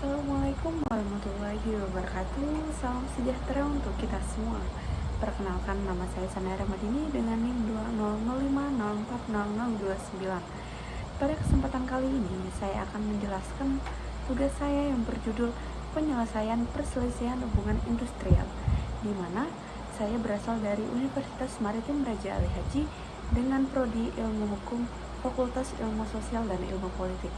Assalamualaikum warahmatullahi wabarakatuh. Salam sejahtera untuk kita semua. Perkenalkan, nama saya Sanaya Ramadini dengan NIM 200504029. Pada kesempatan kali ini saya akan menjelaskan tugas saya yang berjudul penyelesaian perselisihan hubungan industrial, di mana saya berasal dari Universitas Maritim Raja Ali Haji dengan prodi Ilmu Hukum, Fakultas Ilmu Sosial dan Ilmu Politik.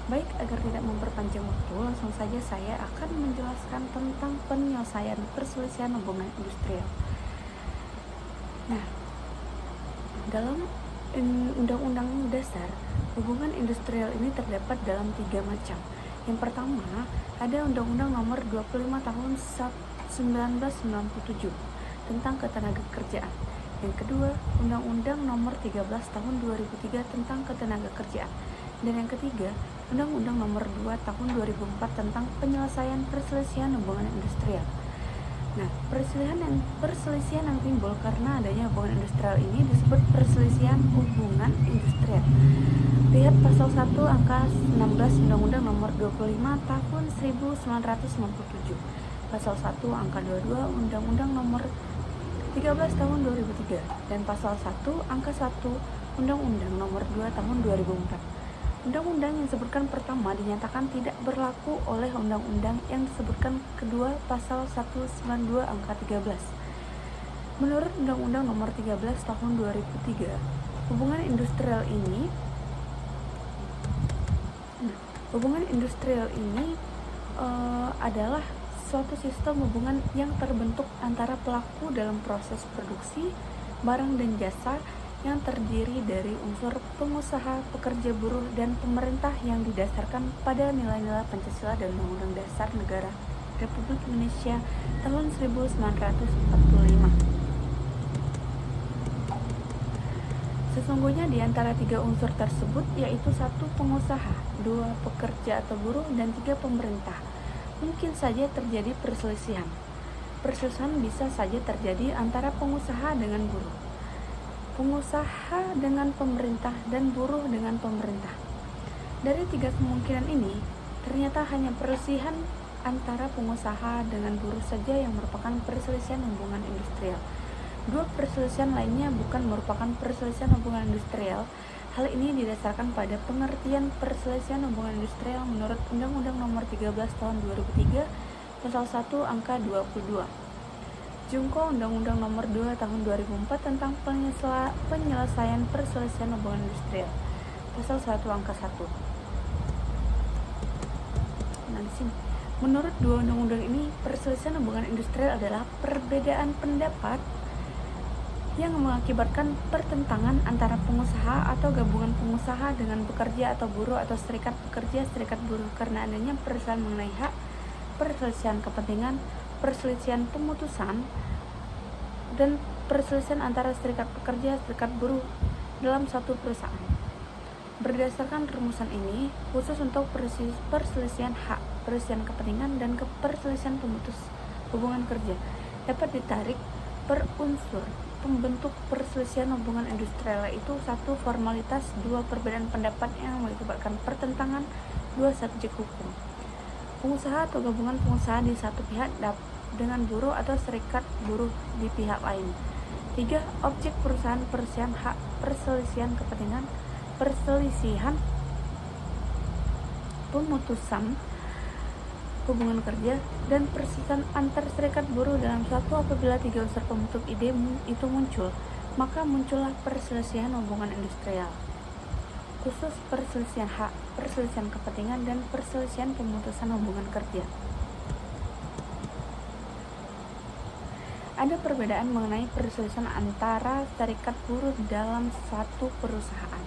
Baik, agar tidak memperpanjang waktu, langsung saja saya akan menjelaskan tentang penyelesaian perselisihan hubungan industrial. Nah, dalam Undang-Undang Dasar, hubungan industrial ini terdapat dalam 3 macam. Yang pertama, ada Undang-Undang Nomor 25 Tahun 1997 tentang Ketenagakerjaan. Yang kedua, Undang-Undang Nomor 13 Tahun 2003 tentang Ketenagakerjaan. Dan yang ketiga, Undang-Undang Nomor 2 Tahun 2004 tentang penyelesaian perselisihan hubungan industrial. Nah, perselisihan yang timbul karena adanya hubungan industrial ini disebut perselisihan hubungan industrial. Lihat pasal 1 angka 16 Undang-Undang Nomor 25 Tahun 1997, pasal 1 angka 22 Undang-Undang Nomor 13 Tahun 2003, dan pasal 1 angka 1 Undang-Undang Nomor 2 Tahun 2004. Undang-undang yang disebutkan pertama dinyatakan tidak berlaku oleh undang-undang yang disebutkan kedua pasal 192 angka 13. Menurut Undang-Undang Nomor 13 Tahun 2003, hubungan industrial ini adalah suatu sistem hubungan yang terbentuk antara pelaku dalam proses produksi barang dan jasa yang terdiri dari unsur pengusaha, pekerja buruh, dan pemerintah yang didasarkan pada nilai-nilai Pancasila dan Undang-Undang Dasar Negara Republik Indonesia tahun 1945. Sesungguhnya di antara 3 unsur tersebut, yaitu 1 pengusaha, 2 pekerja atau buruh, dan 3 pemerintah, mungkin saja terjadi perselisihan. Perselisihan bisa saja terjadi antara pengusaha dengan buruh, pengusaha dengan pemerintah, dan buruh dengan pemerintah. Dari 3 kemungkinan ini, ternyata hanya perselisihan antara pengusaha dengan buruh saja yang merupakan perselisihan hubungan industrial. 2 perselisihan lainnya bukan merupakan perselisihan hubungan industrial. Hal ini didasarkan pada pengertian perselisihan hubungan industrial menurut Undang-Undang Nomor 13 Tahun 2003, pasal 1 angka 22. Junko Undang-Undang Nomor 2 Tahun 2004 tentang penyelesaian perselisihan hubungan industrial, pasal 1 angka 1. Nah, di sini, menurut 2 undang-undang ini, perselisihan hubungan industrial adalah perbedaan pendapat yang mengakibatkan pertentangan antara pengusaha atau gabungan pengusaha dengan pekerja atau buruh atau serikat pekerja, serikat buruh karena adanya perselisihan mengenai hak, perselisihan kepentingan, perselisihan pemutusan, dan perselisihan antara serikat pekerja, serikat buruh dalam satu perusahaan. Berdasarkan rumusan ini, khusus untuk perselisihan hak, perselisihan kepentingan, dan perselisihan pemutus hubungan kerja dapat ditarik per unsur pembentuk perselisihan hubungan industrial, yaitu 1 formalitas, 2 perbedaan pendapat yang mengakibatkan pertentangan, 2 subjek hukum. Pengusaha atau gabungan pengusaha di satu pihak dengan buruh atau serikat buruh di pihak lain. 3. Objek perusahaan, perselisihan hak, perselisihan kepentingan, perselisihan pemutusan hubungan kerja, dan perselisihan antar serikat buruh dalam suatu. Apabila 3 unsur pembentuk ide itu muncul, maka muncullah perselisihan hubungan industrial. Khusus perselisihan hak, perselisihan kepentingan, dan perselisihan pemutusan hubungan kerja. Ada perbedaan mengenai perselisihan antara serikat buruh dalam satu perusahaan.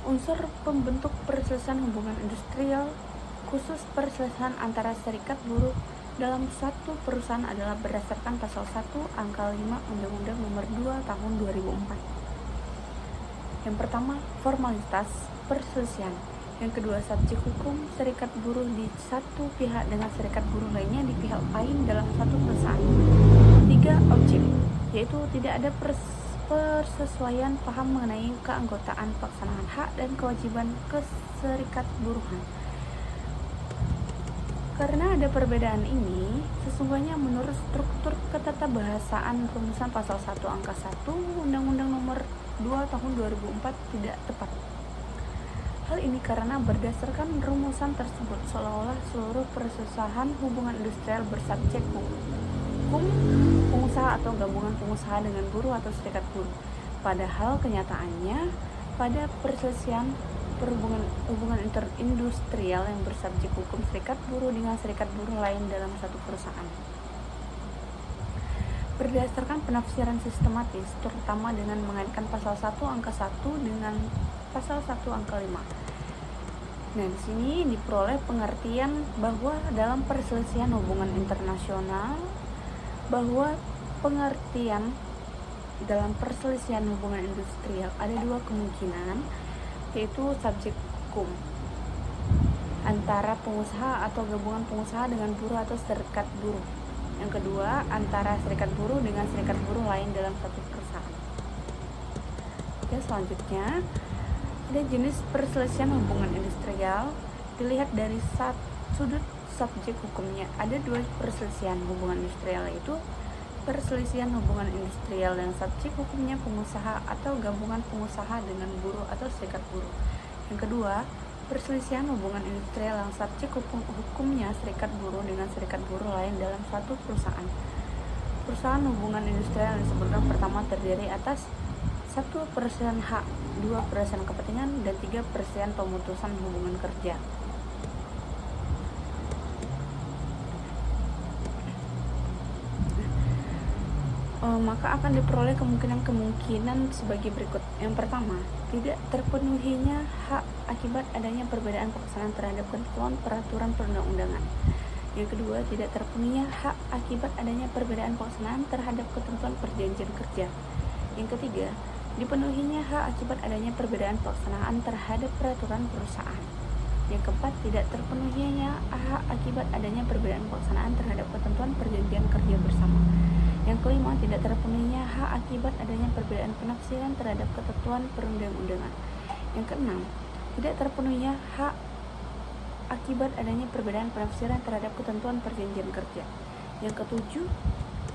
Unsur pembentuk perselisihan hubungan industrial khusus perselisihan antara serikat buruh dalam satu perusahaan adalah berdasarkan pasal 1 angka 5 Undang-Undang Nomor 2 Tahun 2004. Yang pertama, formalitas perselisihan. Yang kedua, subjek hukum, serikat buruh di satu pihak dengan serikat buruh lainnya di pihak lain dalam satu perusahaan. 3. Objek, yaitu tidak ada persesuaian paham mengenai keanggotaan, pelaksanaan hak dan kewajiban keserikat buruhan. Karena ada perbedaan ini, sesungguhnya menurut struktur ketatabahasaan rumusan pasal 1 angka 1 Undang-Undang Nomor 2 Tahun 2004 tidak tepat. Hal ini karena berdasarkan rumusan tersebut seolah-olah seluruh persusahan hubungan industrial bersubjek hukum pengusaha atau gabungan pengusaha dengan buruh atau serikat buruh. Padahal kenyataannya pada perselisihan hubungan interindustrial yang bersubjek hukum serikat buruh dengan serikat buruh lain dalam satu perusahaan. Berdasarkan penafsiran sistematis, terutama dengan mengaitkan pasal 1 angka 1 dengan pasal 1 angka 5. Nah, di sini diperoleh pengertian bahwa dalam perselisihan hubungan internasional bahwa pengertian dalam perselisihan hubungan industrial ada dua kemungkinan, yaitu subjek hukum antara pengusaha atau gabungan pengusaha dengan buruh atau serikat buruh. Yang kedua, antara serikat buruh dengan serikat buruh lain dalam satu perusahaan. Oke, selanjutnya ada jenis perselisihan hubungan industrial dilihat dari sudut subjek hukumnya. Ada dua perselisihan hubungan industrial, yaitu perselisihan hubungan industrial yang subjek hukumnya pengusaha atau gabungan pengusaha dengan buruh atau serikat buruh. Yang kedua, perselisihan hubungan industrial yang subjek hukumnya serikat buruh dengan serikat buruh lain dalam suatu perusahaan. Perusahaan hubungan industrial yang disebutkan pertama terdiri atas 1. Perselisihan hak, 2. Perselisihan kepentingan, dan 3. Perselisihan pemutusan hubungan kerja. Maka akan diperoleh kemungkinan sebagai berikut. Yang pertama, tidak terpenuhinya hak akibat adanya perbedaan pelaksanaan terhadap ketentuan peraturan perundang-undangan. Yang kedua, tidak terpenuhinya hak akibat adanya perbedaan pelaksanaan terhadap ketentuan perjanjian kerja. Yang ketiga, dipenuhinya hak akibat adanya perbedaan pelaksanaan terhadap peraturan perusahaan. Yang keempat, tidak terpenuhinya hak akibat adanya perbedaan pelaksanaan terhadap ketentuan perjanjian kerja bersama. Yang kelima, tidak terpenuhinya hak akibat adanya perbedaan penafsiran terhadap ketentuan perundang-undangan. Yang keenam, tidak terpenuhinya hak akibat adanya perbedaan penafsiran terhadap ketentuan perjanjian kerja. Yang ketujuh,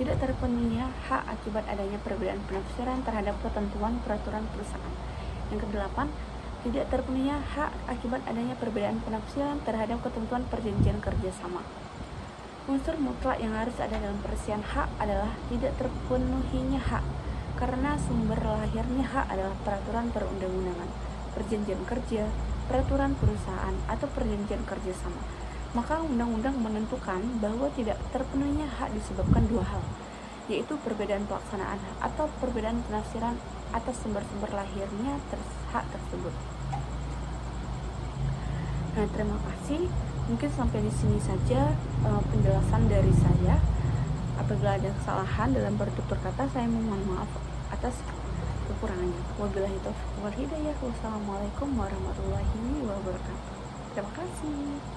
tidak terpenuhinya hak akibat adanya perbedaan penafsiran terhadap ketentuan peraturan perusahaan. Yang kedelapan, tidak terpenuhinya hak akibat adanya perbedaan penafsiran terhadap ketentuan perjanjian kerja sama. Unsur mutlak yang harus ada dalam perselisihan hak adalah tidak terpenuhinya hak, karena sumber lahirnya hak adalah peraturan perundang-undangan, perjanjian kerja, peraturan perusahaan, atau perjanjian kerja sama. Maka undang-undang menentukan bahwa tidak terpenuhinya hak disebabkan dua hal, yaitu perbedaan pelaksanaan atau perbedaan penafsiran atas sumber-sumber lahirnya hak tersebut. Nah, terima kasih. Mungkin sampai di sini saja penjelasan dari saya. Apabila ada kesalahan dalam bertutur kata, saya mohon maaf atas kekurangannya. Wabillahi taufiq wal hidayah. Wassalamualaikum warahmatullahi wabarakatuh. Terima kasih.